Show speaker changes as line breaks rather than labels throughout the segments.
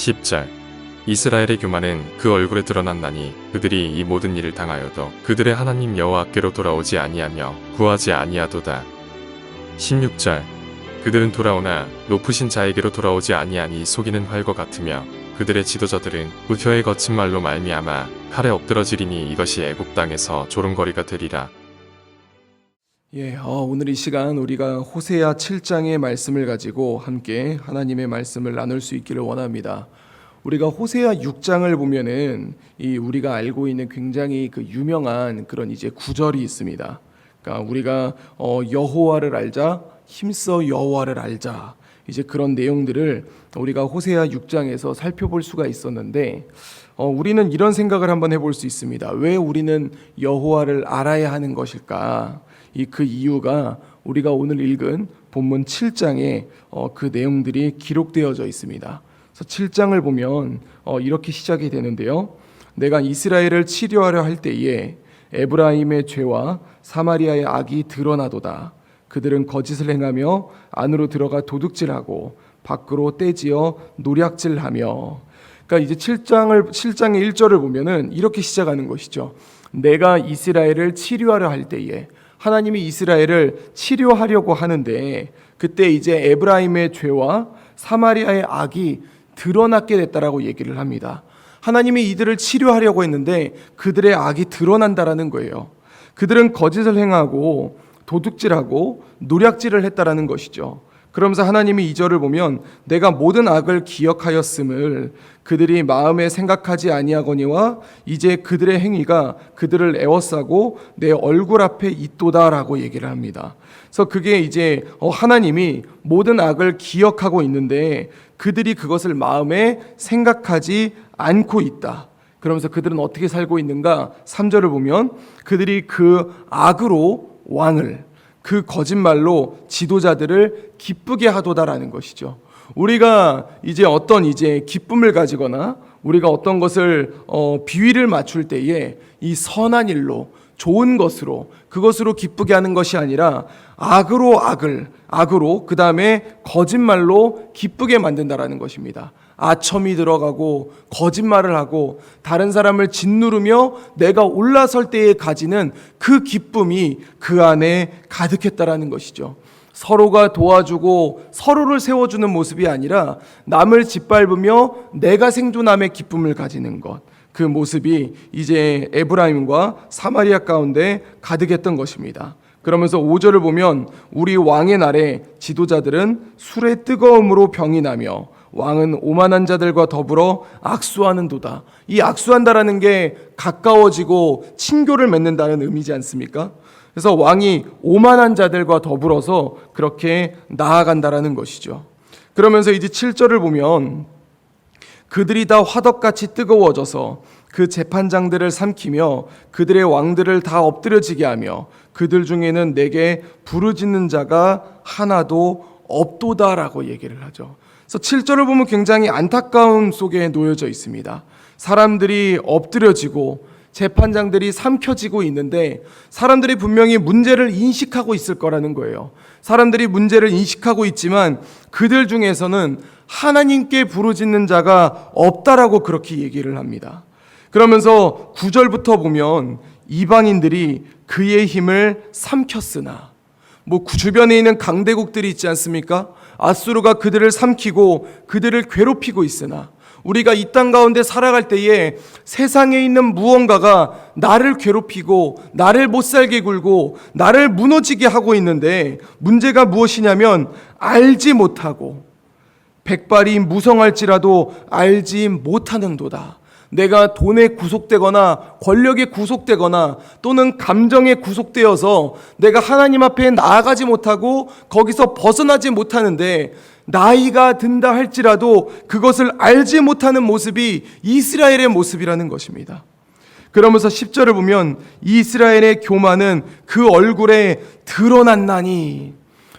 10절 이스라엘의 교만은 그 얼굴에 드러났나니 그들이 이 모든 일을 당하여도 그들의 하나님 여호와께로 돌아오지 아니하며 구하지 아니하도다. 16절 그들은 돌아오나 높으신 자에게로 돌아오지 아니하니 속이는 활과 같으며 그들의 지도자들은 우혀의 거친 말로 말미암아 칼에 엎드러지리니 이것이 애굽 땅에서 조롱거리가 되리라.
오늘 이 시간 우리가 호세아 7장의 말씀을 가지고 함께 하나님의 말씀을 나눌 수 있기를 원합니다. 우리가 호세아 6장을 보면은 우리가 알고 있는 굉장히 유명한 그런 이제 구절이 있습니다. 그러니까 우리가 여호와를 알자, 힘써 여호와를 알자, 이제 그런 내용들을 우리가 호세아 6장에서 살펴볼 수가 있었는데 우리는 이런 생각을 한번 해볼 수 있습니다. 왜 우리는 여호와를 알아야 하는 것일까? 그 이유가 우리가 오늘 읽은 본문 7장에 그 내용들이 기록되어져 있습니다. 그래서 7장을 보면 이렇게 시작이 되는데요. 내가 이스라엘을 치료하려 할 때에 에브라임의 죄와 사마리아의 악이 드러나도다. 그들은 거짓을 행하며 안으로 들어가 도둑질하고 밖으로 떼지어 노략질하며. 그러니까 이제 7장의 1절을 보면은 이렇게 시작하는 것이죠. 내가 이스라엘을 치료하려 할 때에, 하나님이 이스라엘을 치료하려고 하는데 그때 이제 에브라임의 죄와 사마리아의 악이 드러났게 됐다라고 얘기를 합니다. 하나님이 이들을 치료하려고 했는데 그들의 악이 드러난다라는 거예요. 그들은 거짓을 행하고 도둑질하고 노략질을 했다라는 것이죠. 그러면서 하나님이 2절을 보면 내가 모든 악을 기억하였음을 그들이 마음에 생각하지 아니하거니와 이제 그들의 행위가 그들을 애워싸고 내 얼굴 앞에 있도다라고 얘기를 합니다. 그래서 그게 이제 하나님이 모든 악을 기억하고 있는데 그들이 그것을 마음에 생각하지 않고 있다. 그러면서 그들은 어떻게 살고 있는가? 3절을 보면 그들이 그 악으로 왕을, 그 거짓말로 지도자들을 기쁘게 하도다라는 것이죠. 우리가 이제 어떤 기쁨을 가지거나 우리가 어떤 것을 비위를 맞출 때에 이 선한 일로, 좋은 것으로, 그것으로 기쁘게 하는 것이 아니라 악으로 그 다음에 거짓말로 기쁘게 만든다라는 것입니다. 아첨이 들어가고 거짓말을 하고 다른 사람을 짓누르며 내가 올라설 때에 가지는 그 기쁨이 그 안에 가득했다라는 것이죠. 서로가 도와주고 서로를 세워주는 모습이 아니라 남을 짓밟으며 내가 생존함의 기쁨을 가지는 것, 그 모습이 이제 에브라임과 사마리아 가운데 가득했던 것입니다. 그러면서 5절을 보면 우리 왕의 날에 지도자들은 술의 뜨거움으로 병이 나며 왕은 오만한 자들과 더불어 악수하는도다. 이 악수한다라는 게 가까워지고 친교를 맺는다는 의미지 않습니까? 그래서 왕이 오만한 자들과 더불어서 그렇게 나아간다라는 것이죠. 그러면서 이제 7절을 보면 그들이 다 화덕같이 뜨거워져서 그 재판장들을 삼키며 그들의 왕들을 다 엎드려지게 하며 그들 중에는 내게 부르짖는 자가 하나도 없도다라고 얘기를 하죠. 그래서 7절을 보면 굉장히 안타까움 속에 놓여져 있습니다. 사람들이 엎드려지고 재판장들이 삼켜지고 있는데 사람들이 분명히 문제를 인식하고 있을 거라는 거예요. 사람들이 문제를 인식하고 있지만 그들 중에서는 하나님께 부르짖는 자가 없다라고 그렇게 얘기를 합니다. 그러면서 9절부터 보면 이방인들이 그의 힘을 삼켰으나, 주변에 있는 강대국들이 있지 않습니까? 아수르가 그들을 삼키고 그들을 괴롭히고 있으나 우리가 이 땅 가운데 살아갈 때에 세상에 있는 무언가가 나를 괴롭히고 나를 못살게 굴고 나를 무너지게 하고 있는데 문제가 무엇이냐면 알지 못하고 백발이 무성할지라도 알지 못하는도다. 내가 돈에 구속되거나 권력에 구속되거나 또는 감정에 구속되어서 내가 하나님 앞에 나아가지 못하고 거기서 벗어나지 못하는데 나이가 든다 할지라도 그것을 알지 못하는 모습이 이스라엘의 모습이라는 것입니다. 그러면서 10절을 보면 이스라엘의 교만은 그 얼굴에 드러났나니,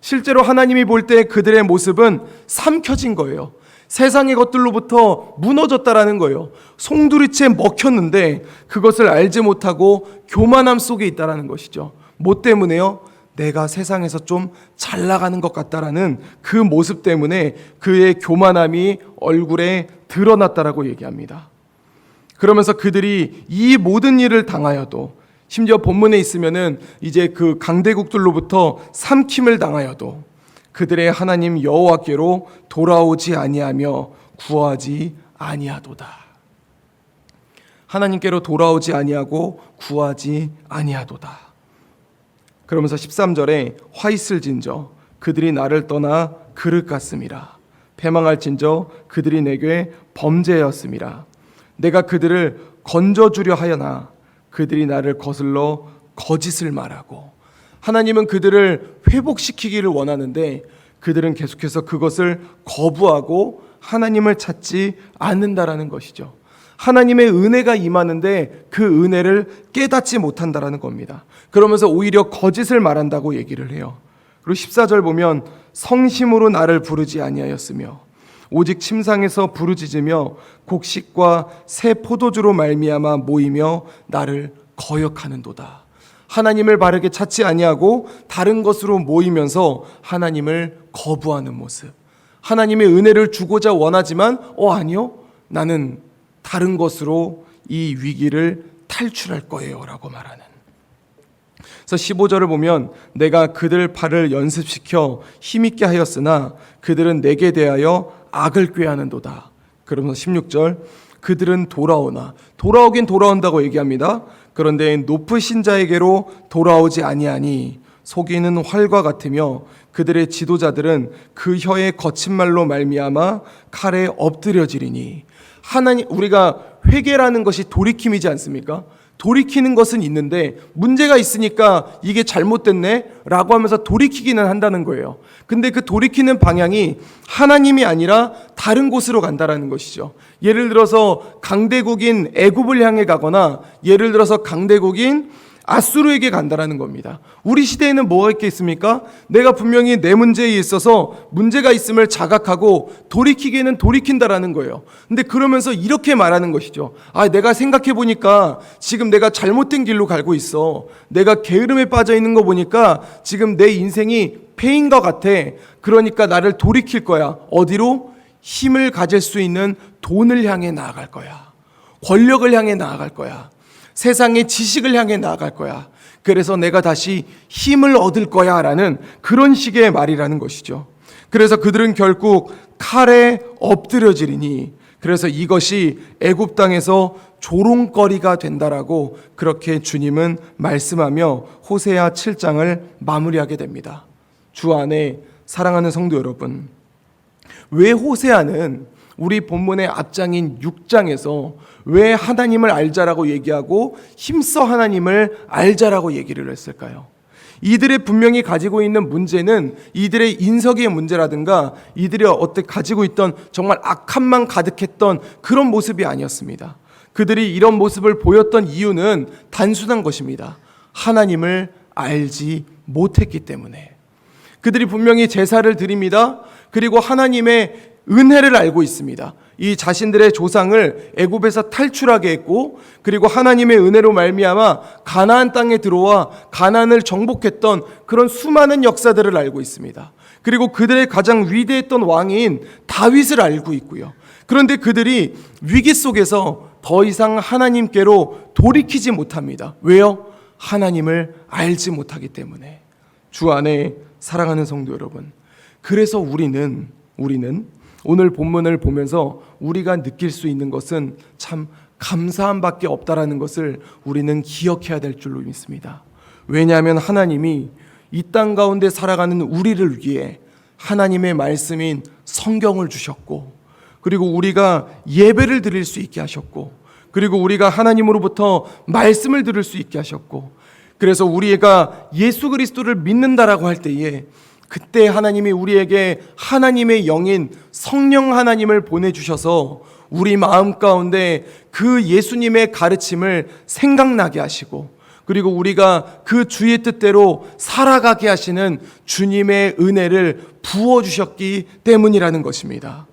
실제로 하나님이 볼 때 그들의 모습은 삼켜진 거예요. 세상의 것들로부터 무너졌다라는 거예요. 송두리째 먹혔는데 그것을 알지 못하고 교만함 속에 있다라는 것이죠. 뭐 때문에요? 내가 세상에서 좀 잘 나가는 것 같다라는 그 모습 때문에 그의 교만함이 얼굴에 드러났다라고 얘기합니다. 그러면서 그들이 이 모든 일을 당하여도, 심지어 본문에 있으면은 이제 그 강대국들로부터 삼킴을 당하여도 그들의 하나님 여호와께로 돌아오지 아니하며 구하지 아니하도다. 하나님께로 돌아오지 아니하고 구하지 아니하도다. 그러면서 13절에 화 있을진저 그들이 나를 떠나 그릇 같음이라. 패망할진저 그들이 내게 범죄였음이라. 내가 그들을 건져주려 하여나 그들이 나를 거슬러 거짓을 말하고. 하나님은 그들을 회복시키기를 원하는데 그들은 계속해서 그것을 거부하고 하나님을 찾지 않는다라는 것이죠. 하나님의 은혜가 임하는데 그 은혜를 깨닫지 못한다라는 겁니다. 그러면서 오히려 거짓을 말한다고 얘기를 해요. 그리고 14절 보면 성심으로 나를 부르지 아니하였으며 오직 침상에서 부르짖으며 곡식과 새 포도주로 말미암아 모이며 나를 거역하는도다. 하나님을 바르게 찾지 아니하고 다른 것으로 모이면서 하나님을 거부하는 모습. 하나님의 은혜를 주고자 원하지만 아니요, 나는 다른 것으로 이 위기를 탈출할 거예요 라고 말하는. 그래서 15절을 보면 내가 그들 팔을 연습시켜 힘있게 하였으나 그들은 내게 대하여 악을 꾀하는도다. 그러면서 16절 그들은 돌아오긴 돌아온다고 얘기합니다. 그런데 높으신 자에게로 돌아오지 아니하니 속이는 활과 같으며 그들의 지도자들은 그 혀의 거친 말로 말미암아 칼에 엎드려지리니. 하나님, 우리가 회개라는 것이 돌이킴이지 않습니까? 돌이키는 것은 있는데 문제가 있으니까 이게 잘못됐네 라고 하면서 돌이키기는 한다는 거예요. 근데 그 돌이키는 방향이 하나님이 아니라 다른 곳으로 간다라는 것이죠. 예를 들어서 강대국인 애굽을 향해 가거나 예를 들어서 강대국인 아수르에게 간다라는 겁니다. 우리 시대에는 뭐가 있겠습니까? 내가 분명히 내 문제에 있어서 문제가 있음을 자각하고 돌이키기에는 돌이킨다라는 거예요. 근데 그러면서 이렇게 말하는 것이죠. 내가 생각해 보니까 지금 내가 잘못된 길로 가고 있어. 내가 게으름에 빠져 있는 거 보니까 지금 내 인생이 패인 것 같아. 그러니까 나를 돌이킬 거야. 어디로? 힘을 가질 수 있는 돈을 향해 나아갈 거야. 권력을 향해 나아갈 거야. 세상의 지식을 향해 나아갈 거야. 그래서 내가 다시 힘을 얻을 거야 라는 그런 식의 말이라는 것이죠. 그래서 그들은 결국 칼에 엎드려지리니, 그래서 이것이 애굽 땅에서 조롱거리가 된다라고 그렇게 주님은 말씀하며 호세아 7장을 마무리하게 됩니다. 주 안에 사랑하는 성도 여러분, 왜 호세아는 우리 본문의 앞장인 6장에서 왜 하나님을 알자라고 얘기하고 힘써 하나님을 알자라고 얘기를 했을까요? 이들의 분명히 가지고 있는 문제는 이들의 인석의 문제라든가 이들이 어떻게 가지고 있던 정말 악함만 가득했던 그런 모습이 아니었습니다. 그들이 이런 모습을 보였던 이유는 단순한 것입니다. 하나님을 알지 못했기 때문에. 그들이 분명히 제사를 드립니다. 그리고 하나님의 은혜를 알고 있습니다. 이 자신들의 조상을 애굽에서 탈출하게 했고, 그리고 하나님의 은혜로 말미암아 가나안 땅에 들어와 가나안을 정복했던 그런 수많은 역사들을 알고 있습니다. 그리고 그들의 가장 위대했던 왕인 다윗을 알고 있고요. 그런데 그들이 위기 속에서 더 이상 하나님께로 돌이키지 못합니다. 왜요? 하나님을 알지 못하기 때문에. 주 안에 사랑하는 성도 여러분, 그래서 우리는 오늘 본문을 보면서 우리가 느낄 수 있는 것은 참 감사함밖에 없다라는 것을 우리는 기억해야 될 줄로 믿습니다. 왜냐하면 하나님이 이 땅 가운데 살아가는 우리를 위해 하나님의 말씀인 성경을 주셨고, 그리고 우리가 예배를 드릴 수 있게 하셨고, 그리고 우리가 하나님으로부터 말씀을 들을 수 있게 하셨고, 그래서 우리가 예수 그리스도를 믿는다라고 할 때에 그때 하나님이 우리에게 하나님의 영인 성령 하나님을 보내주셔서 우리 마음 가운데 그 예수님의 가르침을 생각나게 하시고, 그리고 우리가 그 주의 뜻대로 살아가게 하시는 주님의 은혜를 부어주셨기 때문이라는 것입니다.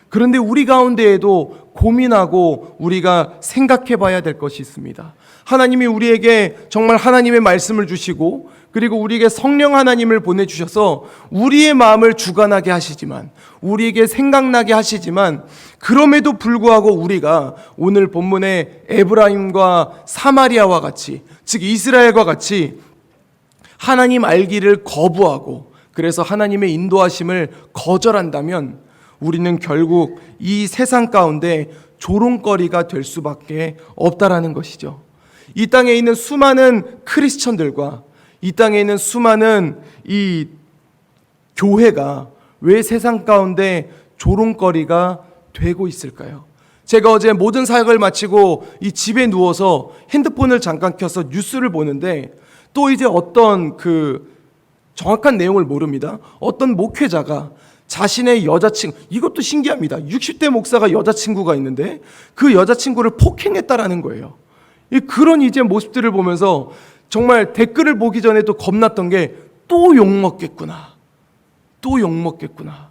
그런데 우리 가운데에도 고민하고 우리가 생각해 봐야 될 것이 있습니다. 하나님이 우리에게 정말 하나님의 말씀을 주시고 그리고 우리에게 성령 하나님을 보내주셔서 우리의 마음을 주관하게 하시지만 우리에게 생각나게 하시지만 그럼에도 불구하고 우리가 오늘 본문의 에브라임과 사마리아와 같이 즉 이스라엘과 같이 하나님 알기를 거부하고 그래서 하나님의 인도하심을 거절한다면 우리는 결국 이 세상 가운데 조롱거리가 될 수밖에 없다라는 것이죠. 이 땅에 있는 수많은 크리스천들과 이 땅에 있는 수많은 이 교회가 왜 세상 가운데 조롱거리가 되고 있을까요? 제가 어제 모든 사역을 마치고 이 집에 누워서 핸드폰을 잠깐 켜서 뉴스를 보는데 또 이제 어떤 정확한 내용을 모릅니다. 어떤 목회자가 자신의 여자친구, 이것도 신기합니다. 60대 목사가 여자친구가 있는데 그 여자친구를 폭행했다라는 거예요. 그런 이제 모습들을 보면서 정말 댓글을 보기 전에도 겁났던 게 또 욕먹겠구나. 또 욕먹겠구나.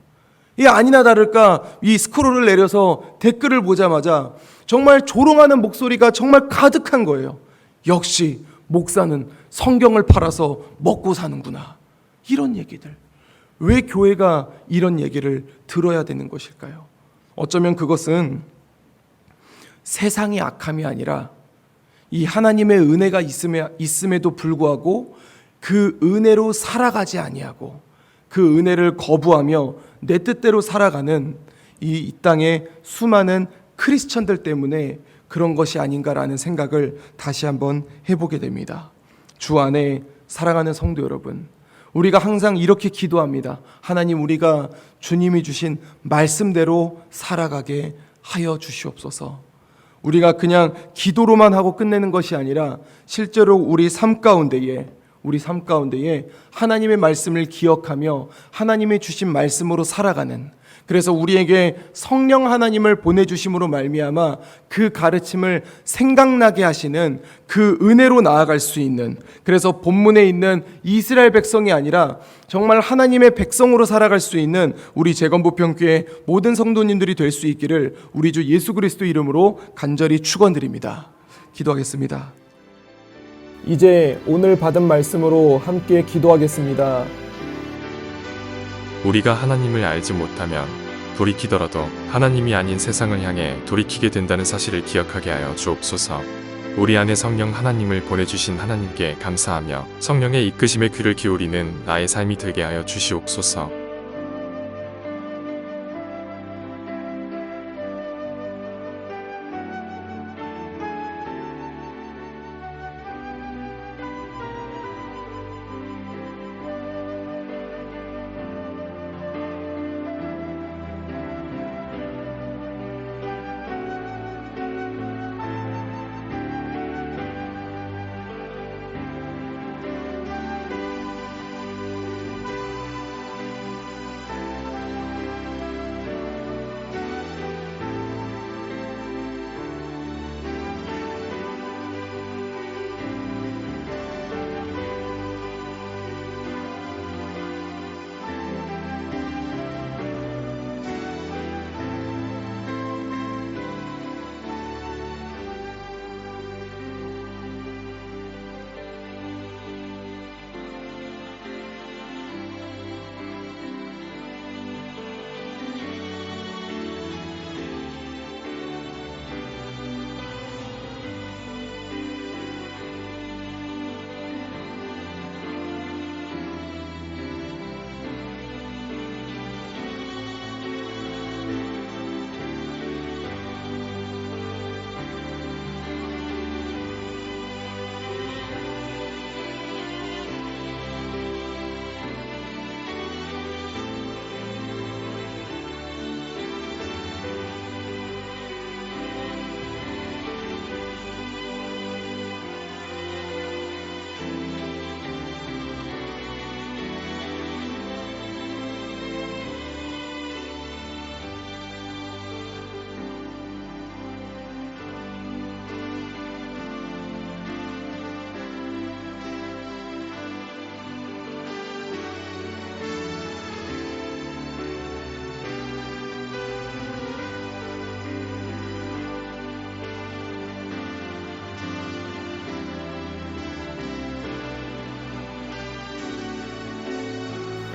아니나 다를까 이 스크롤을 내려서 댓글을 보자마자 정말 조롱하는 목소리가 정말 가득한 거예요. 역시 목사는 성경을 팔아서 먹고 사는구나. 이런 얘기들. 왜 교회가 이런 얘기를 들어야 되는 것일까요? 어쩌면 그것은 세상의 악함이 아니라 이 하나님의 은혜가 있음에도 불구하고 그 은혜로 살아가지 아니하고 그 은혜를 거부하며 내 뜻대로 살아가는 이 땅의 수많은 크리스천들 때문에 그런 것이 아닌가라는 생각을 다시 한번 해보게 됩니다. 주 안에 사랑하는 성도 여러분, 우리가 항상 이렇게 기도합니다. 하나님, 우리가 주님이 주신 말씀대로 살아가게 하여 주시옵소서. 우리가 그냥 기도로만 하고 끝내는 것이 아니라 실제로 우리 삶 가운데에 하나님의 말씀을 기억하며 하나님의 주신 말씀으로 살아가는, 그래서 우리에게 성령 하나님을 보내주심으로 말미암아 그 가르침을 생각나게 하시는 그 은혜로 나아갈 수 있는, 그래서 본문에 있는 이스라엘 백성이 아니라 정말 하나님의 백성으로 살아갈 수 있는 우리 재건부평교회 모든 성도님들이 될 수 있기를 우리 주 예수 그리스도 이름으로 간절히 축원드립니다. 기도하겠습니다. 이제 오늘 받은 말씀으로 함께 기도하겠습니다.
우리가 하나님을 알지 못하면 돌이키더라도 하나님이 아닌 세상을 향해 돌이키게 된다는 사실을 기억하게 하여 주옵소서. 우리 안에 성령 하나님을 보내주신 하나님께 감사하며 성령의 이끄심에 귀를 기울이는 나의 삶이 되게 하여 주시옵소서.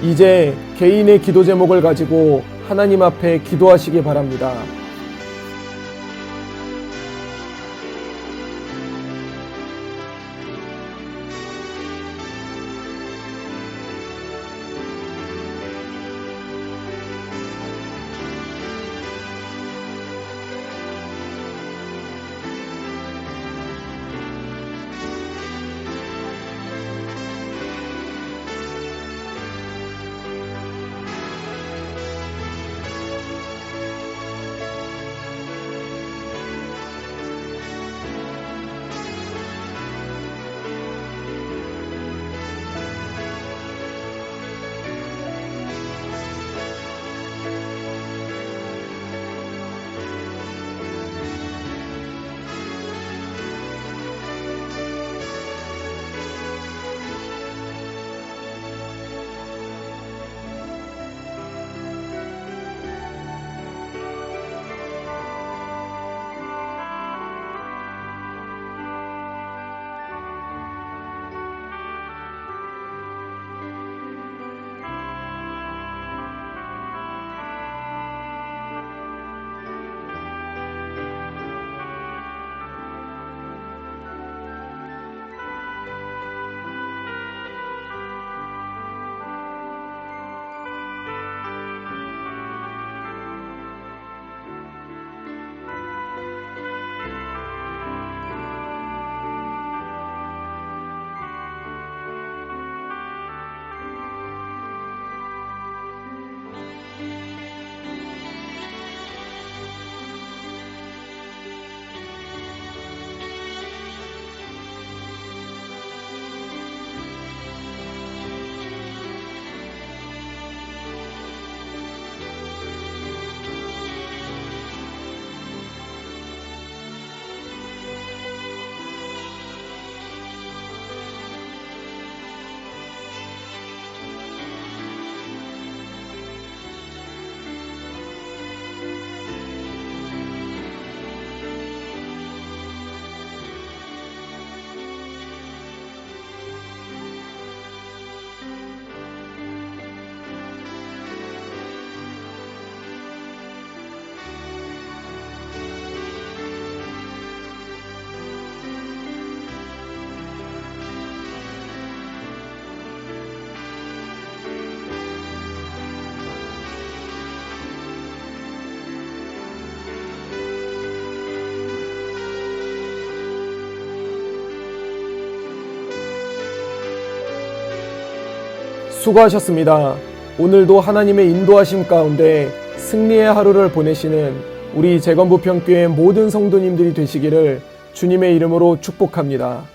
이제 개인의 기도 제목을 가지고 하나님 앞에 기도하시기 바랍니다. 수고하셨습니다. 오늘도 하나님의 인도하심 가운데 승리의 하루를 보내시는 우리 재건부평교회 모든 성도님들이 되시기를 주님의 이름으로 축복합니다.